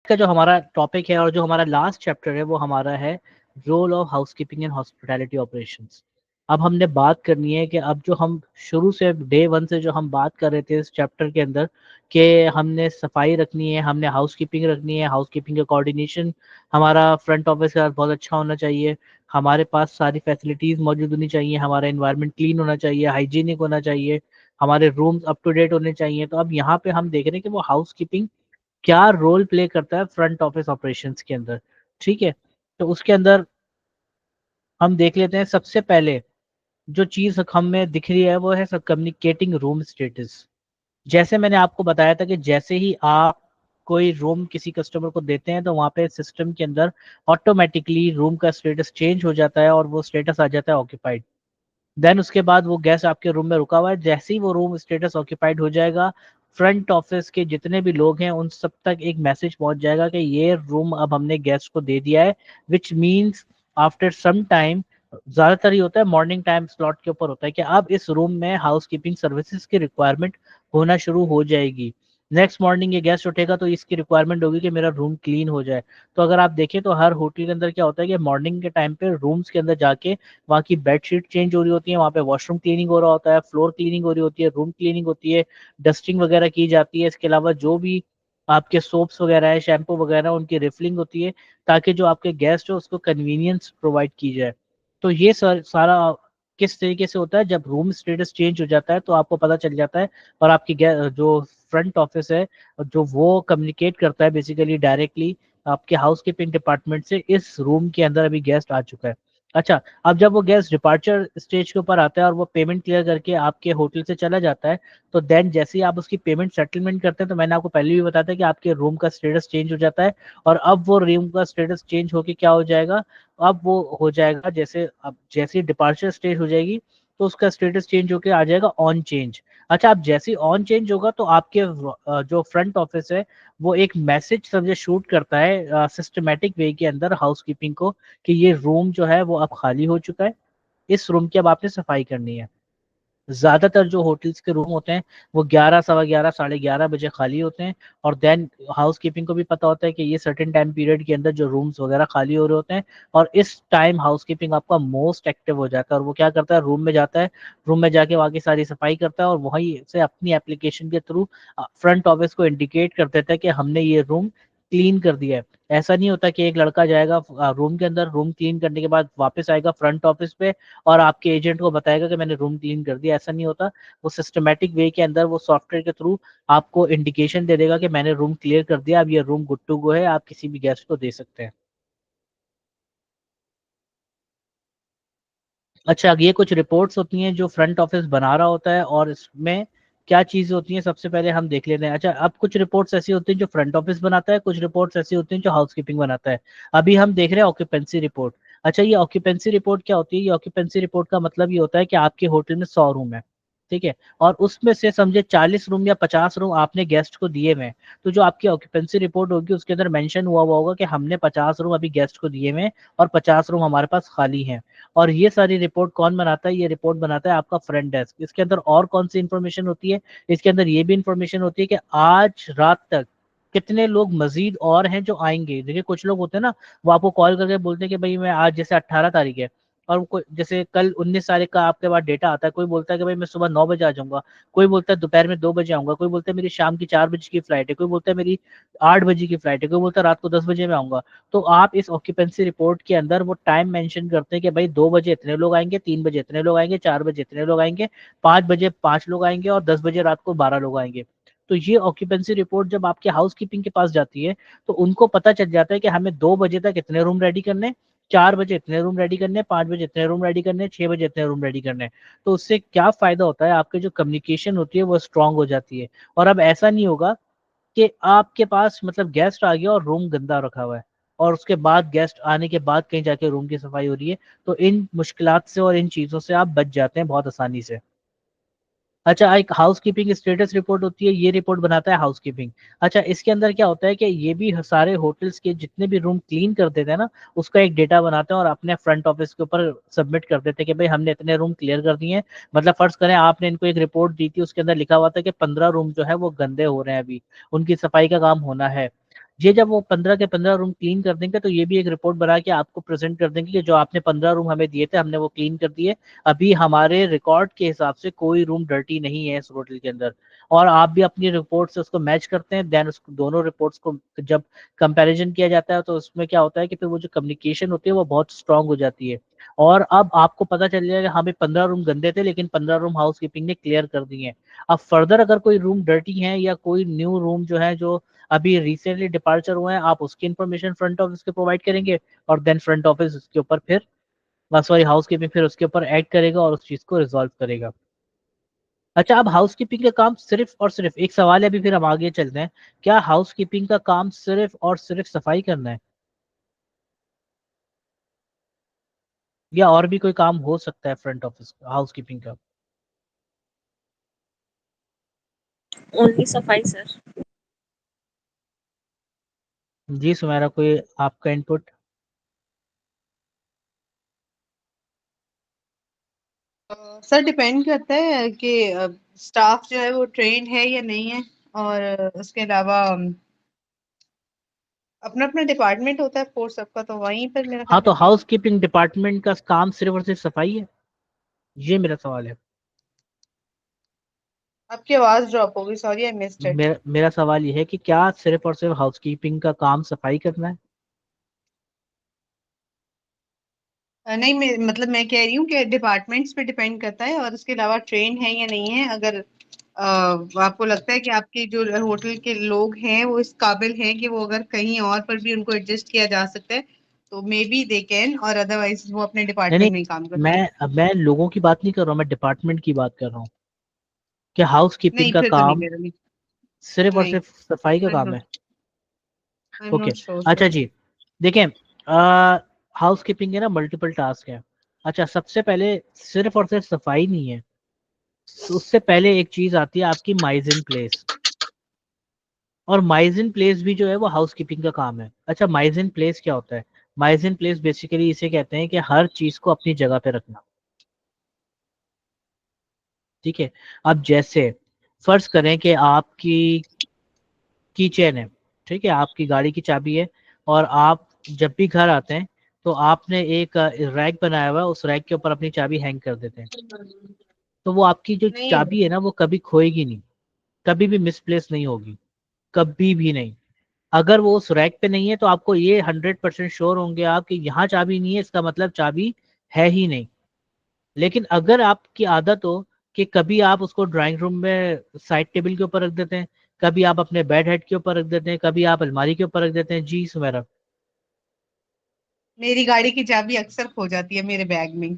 का जो हमारा टॉपिक है और जो हमारा लास्ट चैप्टर है वो हमारा है role of housekeeping and hospitality operations. अब हमने बात करनी है कि अब जो हम शुरू से डे वन से जो हम बात कर रहे थे इस चैप्टर के अंदर कि हमने सफाई रखनी है, हमने हाउसकीपिंग रखनी है, हाउसकीपिंग का कोऑर्डिनेशन हमारा फ्रंट ऑफिस के साथ बहुत अच्छा होना चाहिए, हमारे पास सारी फैसिलिटीज़ मौजूद होनी चाहिए, हमारा इन्वायरमेंट क्लीन होना चाहिए, हाइजीनिक होना चाहिए, हमारे रूम्स अप टू डेट होने चाहिए। तो अब यहाँ पे हम देख रहे हैं कि वो हाउसकीपिंग क्या रोल प्ले करता है फ्रंट ऑफिस ऑपरेशंस के अंदर। ठीक है, तो उसके अंदर हम देख लेते हैं सबसे पहले जो चीज हमें दिख रही है वो है सब कम्युनिकेटिंग रूम स्टेटस। जैसे मैंने आपको बताया था कि जैसे ही आप कोई रूम किसी कस्टमर को देते हैं तो वहां पे सिस्टम के अंदर ऑटोमेटिकली रूम का स्टेटस चेंज हो जाता है और वो स्टेटस आ जाता है ऑक्यूपाइड। देन उसके बाद वो गेस्ट आपके रूम में रुका हुआ है, जैसे ही वो रूम स्टेटस ऑक्यूपाइड हो जाएगा फ्रंट ऑफिस के जितने भी लोग हैं उन सब तक एक मैसेज पहुंच जाएगा कि ये रूम अब हमने गेस्ट को दे दिया है, which means after some time, ज्यादातर ही होता है मॉर्निंग टाइम स्लॉट के ऊपर होता है कि अब इस रूम में हाउस कीपिंग सर्विसेज की रिक्वायरमेंट होना शुरू हो जाएगी। नेक्स्ट मॉर्निंग ये गेस्ट उठेगा तो इसकी रिक्वायरमेंट होगी कि मेरा रूम क्लीन हो जाए। तो अगर आप देखें तो हर होटल के अंदर क्या होता है कि मॉर्निंग के टाइम पे रूम्स के अंदर जाके वहाँ की बेडशीट चेंज हो रही होती है, वहाँ पे वॉशरूम क्लीनिंग हो रहा होता है, फ्लोर क्लीनिंग हो रही होती है, रूम क्लीनिंग होती है, डस्टिंग वगैरह की जाती है। इसके अलावा जो भी आपके सोप्स वगैरह है, शैम्पू वगैरह, उनकी रिफिलिंग होती है ताकि जो आपके गेस्ट हो उसको कन्वीनियंस प्रोवाइड की जाए। तो ये सारा किस तरीके से होता है, जब रूम स्टेटस चेंज हो जाता है तो आपको पता चल जाता है और आपकी जो फ्रंट ऑफिस है जो वो कम्युनिकेट करता है बेसिकली डायरेक्टली आपके हाउस कीपिंग डिपार्टमेंट से, इस रूम के अंदर अभी गेस्ट आ चुका है। अच्छा, अब जब वो गेस्ट डिपार्चर स्टेज के ऊपर आता है और वो पेमेंट क्लियर करके आपके होटल से चला जाता है तो देन जैसे ही आप उसकी पेमेंट सेटलमेंट करते हैं तो मैंने आपको पहले भी बताया था कि आपके रूम का स्टेटस चेंज हो जाता है। और अब वो रूम का स्टेटस चेंज होके क्या हो जाएगा, अब वो हो जाएगा जैसे अब जैसे डिपार्चर स्टेज हो जाएगी तो उसका स्टेटस चेंज होके आ जाएगा ऑन चेंज। अच्छा, अब जैसे ही ऑन चेंज होगा तो आपके जो फ्रंट ऑफिस है वो एक मैसेज समझे शूट करता है सिस्टमेटिक वे के अंदर हाउसकीपिंग को कि ये रूम जो है वो अब खाली हो चुका है, इस रूम की अब आपने सफाई करनी है। ज्यादातर जो होटल्स के रूम होते हैं वो 11, सवा 11, साढ़े 11 बजे खाली होते हैं। और देन हाउस कीपिंग को भी पता होता है कि ये सर्टेन टाइम पीरियड के अंदर जो रूम्स वगैरह खाली हो रहे होते हैं और इस टाइम हाउस कीपिंग आपका मोस्ट एक्टिव हो जाता है और वो क्या करता है, रूम में जाता है, रूम में जाके वहाँ की सारी सफाई करता है और वहीं से अपनी एप्लीकेशन के थ्रू फ्रंट ऑफिस को इंडिकेट कर देता है कि हमने ये रूम क्लीन कर दिया है। ऐसा नहीं होता कि एक लड़का जाएगा रूम के अंदर, रूम क्लीन करने के बाद वापस आएगा फ्रंट ऑफिस पे और आपके एजेंट को बताएगा कि मैंने रूम क्लीन कर दिया, ऐसा नहीं होता। वो सिस्टमेटिक वे के अंदर वो सॉफ्टवेयर के थ्रू आपको इंडिकेशन दे देगा कि मैंने रूम क्लियर कर दिया, अब ये रूम गुड टू गो है, आप किसी भी गेस्ट को दे सकते हैं। अच्छा, ये कुछ रिपोर्ट्स होती हैं जो फ्रंट ऑफिस बना रहा होता है और इसमें क्या चीज़ होती है सबसे पहले हम देख लेते हैं। अच्छा, अब कुछ रिपोर्ट्स ऐसी होती हैं जो फ्रंट ऑफिस बनाता है, कुछ रिपोर्ट्स ऐसी होती हैं जो हाउसकीपिंग बनाता है। अभी हम देख रहे हैं ऑक्यूपेंसी रिपोर्ट। अच्छा, ये ऑक्यूपेंसी रिपोर्ट क्या होती है, ये ऑक्यूपेंसी रिपोर्ट का मतलब ये होता है कि आपके होटल में 100 रूम है, ठीक है, और उसमें से समझे 40 रूम या 50 रूम आपने गेस्ट को दिए हुए हैं। तो जो आपकी ऑक्यूपेंसी रिपोर्ट होगी उसके अंदर मेंशन हुआ होगा कि हमने 50 रूम अभी गेस्ट को दिए हुए हैं और 50 रूम हमारे पास खाली हैं। और ये सारी रिपोर्ट कौन बनाता है, ये रिपोर्ट बनाता है आपका फ्रंट डेस्क। इसके अंदर और कौन सी इंफॉर्मेशन होती है, इसके अंदर ये भी इंफॉर्मेशन होती है कि आज रात तक कितने लोग मजीद और हैं जो आएंगे। देखिए कुछ लोग होते हैं ना, वो आपको कॉल करके बोलते हैं कि भाई मैं आज, जैसे 18 तारीख है और जैसे कल 19 तारीख का आपके पास डेटा आता है, कोई बोलता है कि भाई मैं सुबह 9 बजे आ जाऊंगा, कोई बोलता है दोपहर में 2 बजे आऊंगा, कोई बोलता है मेरी शाम की 4 बजे की फ्लाइट है, कोई बोलता है मेरी 8 बजे की फ्लाइट है, कोई बोलता है रात को 10 बजे में आऊंगा। तो आप इस ऑक्यूपेंसी रिपोर्ट के अंदर वो टाइम मेंशन करते हैं कि भाई 2 बजे इतने लोग आएंगे, 3 बजे इतने लोग आएंगे, 4 बजे इतने लोग आएंगे, 5 बजे 5 लोग आएंगे और 10 बजे रात को 12 लोग आएंगे। तो ये ऑक्यूपेंसी रिपोर्ट जब आपके हाउस कीपिंग के पास जाती है तो उनको पता चल जाता है कि हमें 2 बजे तक इतने रूम रेडी करने, 4 बजे इतने रूम रेडी करने, 5 बजे इतने रूम रेडी करने, 6 बजे इतने रूम रेडी करने। तो उससे क्या फायदा होता है, आपकी जो कम्युनिकेशन होती है वो स्ट्रांग हो जाती है। और अब ऐसा नहीं होगा कि आपके पास मतलब गेस्ट आ गया और रूम गंदा रखा हुआ है और उसके बाद गेस्ट आने के बाद कहीं जाके रूम की सफाई हो रही है। तो इन मुश्किलात से और इन चीज़ों से आप बच जाते हैं बहुत आसानी से। अच्छा, एक हाउस कीपिंग स्टेटस रिपोर्ट होती है, ये रिपोर्ट बनाता है हाउस कीपिंग। अच्छा, इसके अंदर क्या होता है कि ये भी सारे होटल्स के जितने भी रूम क्लीन कर देते हैं ना उसका एक डेटा बनाते हैं और अपने फ्रंट ऑफिस के ऊपर सबमिट कर देते हैं कि भाई हमने इतने रूम क्लियर कर दिए हैं। मतलब फर्ज करें आपने इनको एक रिपोर्ट दी थी, उसके अंदर लिखा हुआ था कि 15 रूम जो है वो गंदे हो रहे हैं, अभी उनकी सफाई का काम होना है। ये जब वो 15 के 15 रूम क्लीन कर देंगे तो ये भी एक रिपोर्ट बना के आपको प्रेजेंट कर देंगे कि जो आपने 15 रूम हमें दिए थे हमने वो क्लीन कर दिए, अभी हमारे रिकॉर्ड के हिसाब से कोई रूम डर्टी नहीं है इस होटल के अंदर। और आप भी अपनी रिपोर्ट से उसको मैच करते हैं, देन उसको दोनों रिपोर्ट्स को जब कंपैरिजन किया जाता है तो उसमें क्या होता है कि फिर वो जो कम्युनिकेशन होती है वो बहुत स्ट्रांग हो जाती है। और अब आपको पता चल जाएगा हमें 15 रूम गंदे थे लेकिन 15 रूम हाउस कीपिंग ने क्लियर कर दिए हैं। अब फर्दर अगर कोई रूम डर्टी है या कोई न्यू रूम जो है जो अभी रिसेंटली डिपार्चर हुए हैं, आप उसकी इन्फॉर्मेशन फ्रंट ऑफिस के प्रोवाइड करेंगे, और देन फ्रंट ऑफिस उसके ऊपर फिर, सॉरी हाउस कीपिंग फिर उसके ऊपर एक्ट करेगा और उस चीज को रिजॉल्व करेगा। अच्छा, अब हाउस कीपिंग का काम सिर्फ और सिर्फ, एक सवाल है अभी फिर हम आगे चलते हैं, क्या हाउस कीपिंग का काम सिर्फ और सिर्फ सफाई करना है या और भी कोई काम हो सकता है फ्रंट ऑफिस हाउस कीपिंग का? ओनली सफाई सर। जी सुमेरा, कोई आपका इनपुट? सर डिपेंड करता है कि स्टाफ जो है वो ट्रेन है या नहीं है। और उसके अलावा अपना अपना डिपार्टमेंट होता है फोर्स सबका, तो वहीं पर मेरा हाँ, ख्याल तो है कि हाउस कीपिंग डिपार्टमेंट का काम सिर्फ और सिर्फ सफाई है, ये मेरा सवाल है। आपकी आवाज ड्रॉप होगी, सॉरी आई मिस्ड इट। मेरा सवाल ये है कि क्या सिर्फ और सिर्फ हाउस कीपिंग का काम सफाई करना है? नहीं, मतलब मैं कह रही हूँ कि डिपार्टमेंट्स पे डिपेंड करता है, और उसके अलावा ट्रेन है या नहीं है। अगर आपको लगता है कि आपके जो होटल के लोग हैं वो इस काबिल हैं कि वो अगर कहीं और पर भी उनको एडजस्ट किया जा सकता है, तो मे बी दे कैन, और अदरवाइज वो अपने नहीं नहीं, डिपार्टमेंट में ही काम कर सकते हैं। मैं लोगों की बात नहीं कर रहा हूँ, मैं डिपार्टमेंट की बात कर रहा हूँ कि हाउस कीपिंग नहीं, का फिर तो नहीं काम मेरा, नहीं। सिर्फ और नहीं, सिर्फ सफाई का आई एम काम नॉट है। I am okay. Not sure अच्छा सर। जी, देखें, हाउस कीपिंग के ना मल्टीपल टास्क है। अच्छा, सबसे पहले सिर्फ और सिर्फ सफाई नहीं है, उससे पहले एक चीज आती है आपकी माइज इन प्लेस। और माइज इन प्लेस भी जो है वो हाउस कीपिंग का काम है। अच्छा, माइज इन प्लेस क्या होता है? माइज इन प्लेस बेसिकली इसे कहते हैं कि हर चीज को अपनी जगह पे रखना। ठीक है। अब जैसे फर्ज करें कि आपकी की चेन है, ठीक है, आपकी गाड़ी की चाबी है, और आप जब भी घर आते हैं तो आपने एक रैक बनाया हुआ है, उस रैक के ऊपर अपनी चाबी हैंग कर देते हैं। तो वो आपकी जो नहीं, चाबी है ना वो कभी खोएगी नहीं, कभी भी मिसप्लेस नहीं होगी, कभी भी नहीं। अगर वो उस रैक पे नहीं है तो आपको ये 100% श्योर होंगे आप कि यहाँ चाबी नहीं है, इसका मतलब चाबी है ही नहीं। लेकिन अगर आपकी आदत हो कि कभी आप उसको ड्राइंग रूम में साइड टेबल के ऊपर रख देते हैं, कभी आप अपने बेड हेड के ऊपर रख देते हैं, कभी आप अलमारी के ऊपर रख देते हैं। जी सुमेरा? मेरी गाड़ी की चाबी अक्सर खो जाती है मेरे बैग में।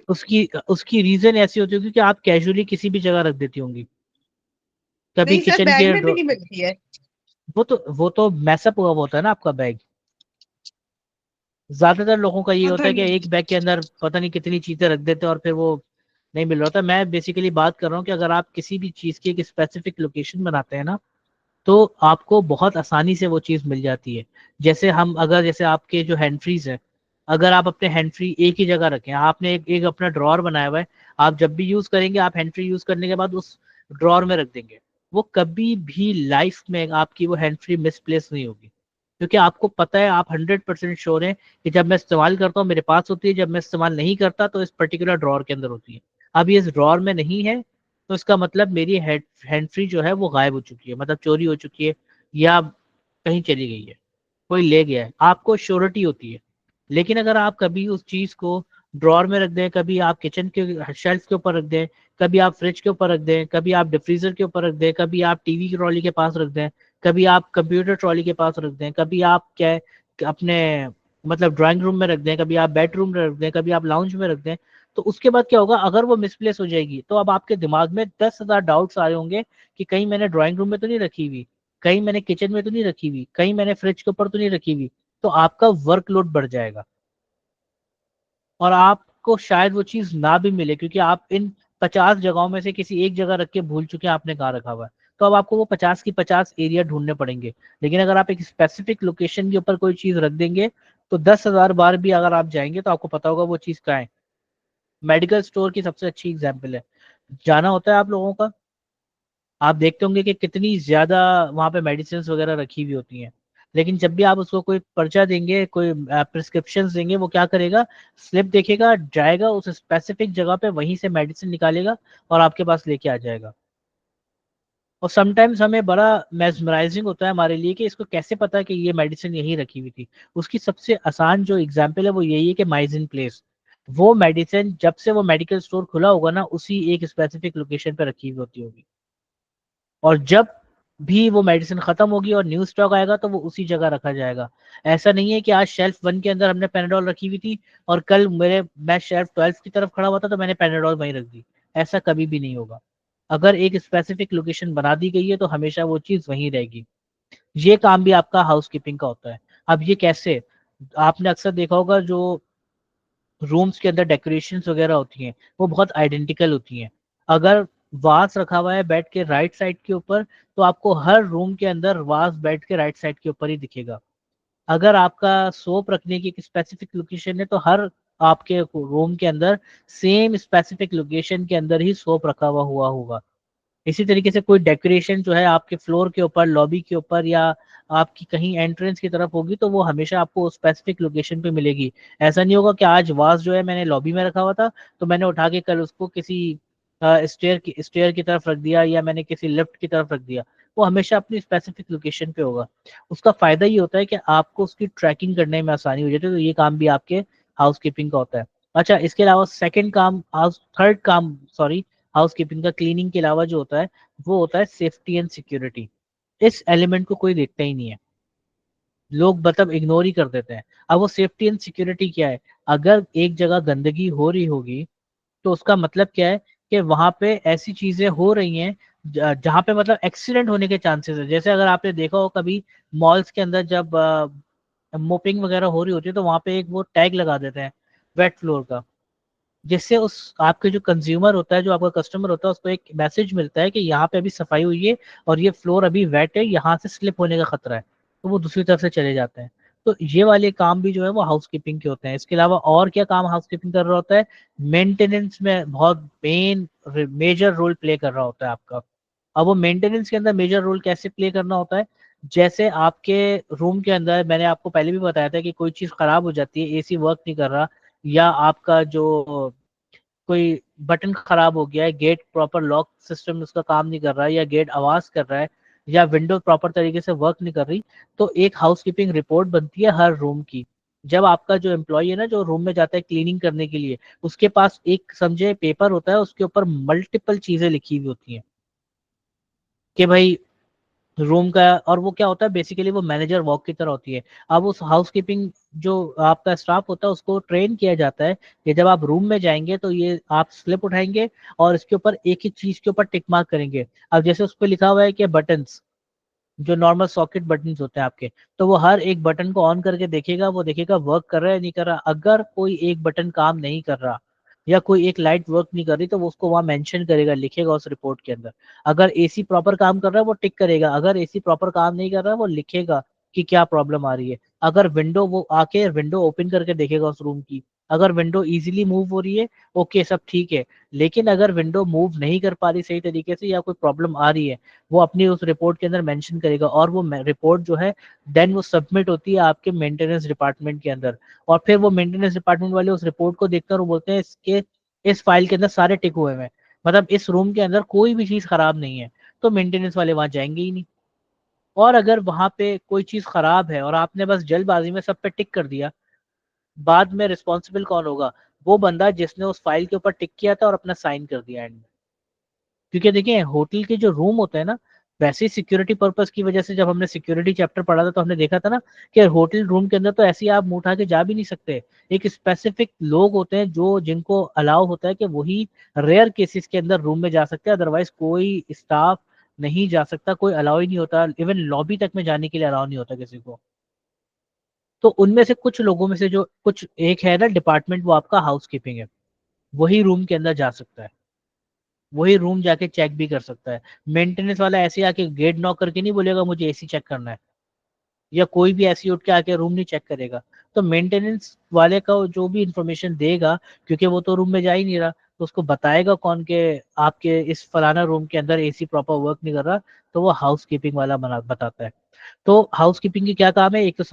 उसकी उसकी रीजन ऐसी होती होगी कि आप कैजुअली किसी भी जगह रख देती होंगी, कभी नहीं सर, किचन बैग के में भी नहीं मिलती है। वो तो मैसअप हुआ हुआ होता है ना आपका बैग। ज्यादातर लोगों का ये होता पता है कि नहीं। एक बैग के अंदर पता नहीं कितनी चीजें रख देते हैं और फिर वो नहीं मिल रहा होता। मैं बेसिकली बात कर रहा हूँ कि अगर आप किसी भी चीज की एक स्पेसिफिक लोकेशन बनाते हैं ना, तो आपको बहुत आसानी से वो चीज़ मिल जाती है। जैसे हम अगर जैसे आपके जो हैंड फ्रीज है, अगर आप अपने हैंड फ्री एक ही जगह रखें, आपने एक अपना ड्रॉर बनाया हुआ है, आप जब भी यूज करेंगे आप हैंड फ्री यूज करने के बाद उस ड्रॉर में रख देंगे, वो कभी भी लाइफ में आपकी वो हैंड फ्री मिसप्लेस नहीं होगी, क्योंकि आपको पता है, आप 100% श्योर हैं कि जब मैं इस्तेमाल करता हूँ मेरे पास होती है, जब मैं इस्तेमाल नहीं करता तो इस पर्टिकुलर ड्रॉर के अंदर होती है। अब ये इस ड्रॉर में नहीं है तो इसका मतलब मेरी हैंड फ्री जो है वो गायब हो चुकी है, मतलब चोरी हो चुकी है, या कहीं चली गई है, कोई ले गया है, आपको श्योरिटी होती है। लेकिन अगर आप कभी उस चीज को ड्रॉर में रख दें, कभी आप किचन के शेल्फ के ऊपर रख दें, कभी आप फ्रिज के ऊपर रख दें, कभी आप डिफ्रीजर के ऊपर रख दें, कभी आप टीवी की ट्रॉली के पास रख दें, कभी आप कंप्यूटर ट्रॉली के पास रख दें, कभी आप क्या है, अपने मतलब ड्राइंग रूम में रख दें, कभी आप बेडरूम में रख दें, कभी आप लाउंज में रख दें, तो उसके बाद क्या होगा, अगर वो मिसप्लेस हो जाएगी तो अब आपके दिमाग में 10,000 डाउट्स आ रहे होंगे कि कहीं मैंने ड्राइंग रूम में तो नहीं रखी हुई, कहीं मैंने किचन में तो नहीं रखी हुई, कहीं मैंने फ्रिज के ऊपर तो नहीं रखी हुई। तो आपका वर्कलोड बढ़ जाएगा और आपको शायद वो चीज ना भी मिले, क्योंकि आप इन 50 जगहों में से किसी एक जगह रख के भूल चुके हैं आपने कहाँ रखा हुआ है। तो अब आपको वो 50 की 50 एरिया ढूंढने पड़ेंगे। लेकिन अगर आप एक स्पेसिफिक लोकेशन के ऊपर कोई चीज रख देंगे तो 10,000 बार भी अगर आप जाएंगे तो आपको पता होगा वो चीज कहाँ है। मेडिकल स्टोर की सबसे अच्छी एग्जाम्पल है, जाना होता है आप लोगों का, आप देखते होंगे कि कितनी ज्यादा वहां पे मेडिसिन वगैरह रखी हुई होती हैं। लेकिन जब भी आप उसको कोई पर्चा देंगे, कोई प्रिस्क्रिप्शन देंगे, वो क्या करेगा, स्लिप देखेगा, जाएगा उस स्पेसिफिक जगह पे, वहीं से मेडिसिन निकालेगा और आपके पास लेके आ जाएगा। और समटाइम्स हमें बड़ा मेस्मराइजिंग होता है हमारे लिए कि इसको कैसे पता कि ये मेडिसिन यहीं रखी हुई थी। उसकी सबसे आसान जो एग्जाम्पल है वो यही है कि माइजिन प्लेस, वो मेडिसिन जब से वो मेडिकल स्टोर खुला होगा ना, उसी एक स्पेसिफिक लोकेशन पे रखी हुई होती होगी, और जब भी वो मेडिसिन खत्म होगी और न्यू स्टॉक आएगा तो वो उसी जगह रखा जाएगा। ऐसा नहीं है कि आज शेल्फ 1 के अंदर हमने पेनाडोल रखी हुई थी और कल मैं शेल्फ 12 की तरफ खड़ा हुआ था तो मैंने पेनाडोल वहीं रख दी। ऐसा कभी भी नहीं होगा। अगर एक स्पेसिफिक लोकेशन बना दी गई है तो हमेशा वो चीज वहीं रहेगी। ये काम भी आपका हाउसकीपिंग का होता है। अब ये कैसे, आपने अक्सर देखा होगा जो रूम्स के अंदर डेकोरेशंस वगैरह होती हैं वो बहुत आइडेंटिकल होती हैं। अगर वास रखा हुआ है बेड के राइट साइड के ऊपर, तो आपको हर रूम के अंदर वास बेड के राइट साइड के ऊपर ही दिखेगा। अगर आपका सोप रखने की एक स्पेसिफिक लोकेशन है तो हर आपके रूम के अंदर सेम स्पेसिफिक लोकेशन के अंदर ही सोप रखा हुआ होगा। इसी तरीके से कोई डेकोरेशन जो है आपके फ्लोर के ऊपर, लॉबी के ऊपर, या आपकी कहीं एंट्रेंस की तरफ होगी तो वो हमेशा आपको स्पेसिफिक लोकेशन पे मिलेगी। ऐसा नहीं होगा कि आज वास जो है मैंने लॉबी में रखा हुआ था तो मैंने उठा के कल उसको किसी स्टेयर की तरफ रख दिया या मैंने किसी लिफ्ट की तरफ रख दिया। वो हमेशा अपनी स्पेसिफिक लोकेशन पे होगा। उसका फायदा ये होता है कि आपको उसकी ट्रैकिंग करने में आसानी हो जाती है, तो ये काम भी आपके हाउस कीपिंग का होता है। अच्छा, इसके अलावा सेकंड काम, थर्ड काम सॉरी, हाउसकीपिंग का, क्लीनिंग के अलावा जो होता है वो होता है सेफ्टी एंड सिक्योरिटी। इस एलिमेंट को कोई देखता ही नहीं है, लोग मतलब इग्नोर ही कर देते हैं। अब वो सेफ्टी एंड सिक्योरिटी क्या है, अगर एक जगह गंदगी हो रही होगी तो उसका मतलब क्या है कि वहां पे ऐसी चीजें हो रही हैं जहाँ पे मतलब एक्सीडेंट होने के चांसेस है। जैसे अगर आपने देखा हो कभी मॉल्स के अंदर जब मोपिंग वगैरह हो रही होती है तो वहां पे एक वो टैग लगा देते हैं वेट फ्लोर का, जिससे उस आपके जो कंज्यूमर होता है, जो आपका कस्टमर होता है, उसको एक मैसेज मिलता है कि यहाँ पे अभी सफाई हुई है और ये फ्लोर अभी वेट है, यहाँ से स्लिप होने का खतरा है, तो वो दूसरी तरफ से चले जाते हैं। तो ये वाले काम भी जो है वो हाउसकीपिंग के होते हैं। इसके अलावा और क्या काम हाउसकीपिंग कर रहा होता है, मेंटेनेंस में बहुत मेजर रोल प्ले कर रहा होता है आपका। अब वो मेंटेनेंस के अंदर मेजर रोल कैसे प्ले करना होता है, जैसे आपके रूम के अंदर मैंने आपको पहले भी बताया था कि कोई चीज खराब हो जाती है, एसी वर्क नहीं कर रहा, या आपका जो कोई बटन खराब हो गया है, गेट प्रॉपर लॉक सिस्टम उसका काम नहीं कर रहा है, या गेट आवाज कर रहा है, या विंडो प्रॉपर तरीके से वर्क नहीं कर रही, तो एक हाउसकीपिंग रिपोर्ट बनती है हर रूम की। जब आपका जो एम्प्लॉय है ना, जो रूम में जाता है क्लीनिंग करने के लिए, उसके पास एक समझे पेपर होता है, उसके ऊपर मल्टीपल चीजें लिखी हुई होती हैं कि भाई रूम का, और वो क्या होता है बेसिकली, वो मैनेजर वॉक की तरह होती है। अब उस हाउसकीपिंग जो आपका स्टाफ होता है उसको ट्रेन किया जाता है कि जब आप रूम में जाएंगे तो ये आप स्लिप उठाएंगे और इसके ऊपर एक ही चीज के ऊपर टिक मार्क करेंगे। अब जैसे उस पर लिखा हुआ है कि बटन्स, जो नॉर्मल सॉकेट बटन्स होते हैं आपके, तो वो हर एक बटन को ऑन करके देखेगा, वो देखेगा वर्क कर रहा है नहीं कर रहा। अगर कोई एक बटन काम नहीं कर रहा या कोई एक लाइट वर्क नहीं कर रही तो वो उसको वहां मेंशन करेगा, लिखेगा उस रिपोर्ट के अंदर। अगर एसी प्रॉपर काम कर रहा है वो टिक करेगा, अगर एसी प्रॉपर काम नहीं कर रहा है वो लिखेगा कि क्या प्रॉब्लम आ रही है। अगर विंडो, वो आके विंडो ओपन करके देखेगा उस रूम की, अगर विंडो इजीली मूव हो रही है, ओके सब ठीक है। लेकिन अगर विंडो मूव नहीं कर पा रही सही तरीके से या कोई प्रॉब्लम आ रही है, वो अपनी उस रिपोर्ट के अंदर मेंशन करेगा, और वो रिपोर्ट जो है देन वो सबमिट होती है आपके मेंटेनेंस डिपार्टमेंट के अंदर। और फिर वो मेंटेनेंस डिपार्टमेंट वाले उस रिपोर्ट को देखते हैं और वो बोलते हैं इसके, इस फाइल के अंदर सारे टिक हुए हैं, मतलब इस रूम के अंदर कोई भी चीज खराब नहीं है, तो मेंटेनेंस वाले वहां जाएंगे ही नहीं। और अगर वहां पे कोई चीज खराब है और आपने बस जल्दबाजी में सब पे टिक कर दिया, बाद में रिस्पॉन्सिबल कौन होगा, वो बंदा जिसने उस फाइल के ऊपर टिक किया था और अपना साइन कर दिया एंड में। क्योंकि देखिए होटल के जो रूम होते हैं ना, वैसे ही सिक्योरिटी पर्पस की वजह से, जब हमने सिक्योरिटी चैप्टर पढ़ा था तो हमने देखा था ना कि होटल रूम के अंदर तो ऐसे ही आप मुंह उठा के जा भी नहीं सकते। एक स्पेसिफिक लोग होते हैं जो जिनको अलाउ होता है कि वही रेयर केसेस के अंदर रूम में जा सकते हैं, अदरवाइज कोई स्टाफ नहीं जा सकता, कोई अलाउ ही नहीं होता, इवन लॉबी तक में जाने के लिए अलाउ नहीं होता किसी को। तो उनमें से कुछ लोगों में से जो कुछ एक है ना डिपार्टमेंट, वो आपका हाउस कीपिंग है, वही रूम के अंदर जा सकता है, वही रूम जाके चेक भी कर सकता है। मेंटेनेंस वाला ऐसे आके गेट नॉक करके नहीं बोलेगा मुझे एसी चेक करना है, या कोई भी ऐसी उठ के आके रूम नहीं चेक करेगा। तो मेंटेनेंस वाले का जो भी इंफॉर्मेशन देगा, क्योंकि वो तो रूम में जा ही नहीं रहा, तो उसको बताएगा कौन के आपके इस फलाना रूम के अंदर एसी प्रॉपर वर्क नहीं कर रहा, तो वो हाउस कीपिंग वाला बताता है। तो हाउस कीपिंग की क्या काम है, एक तो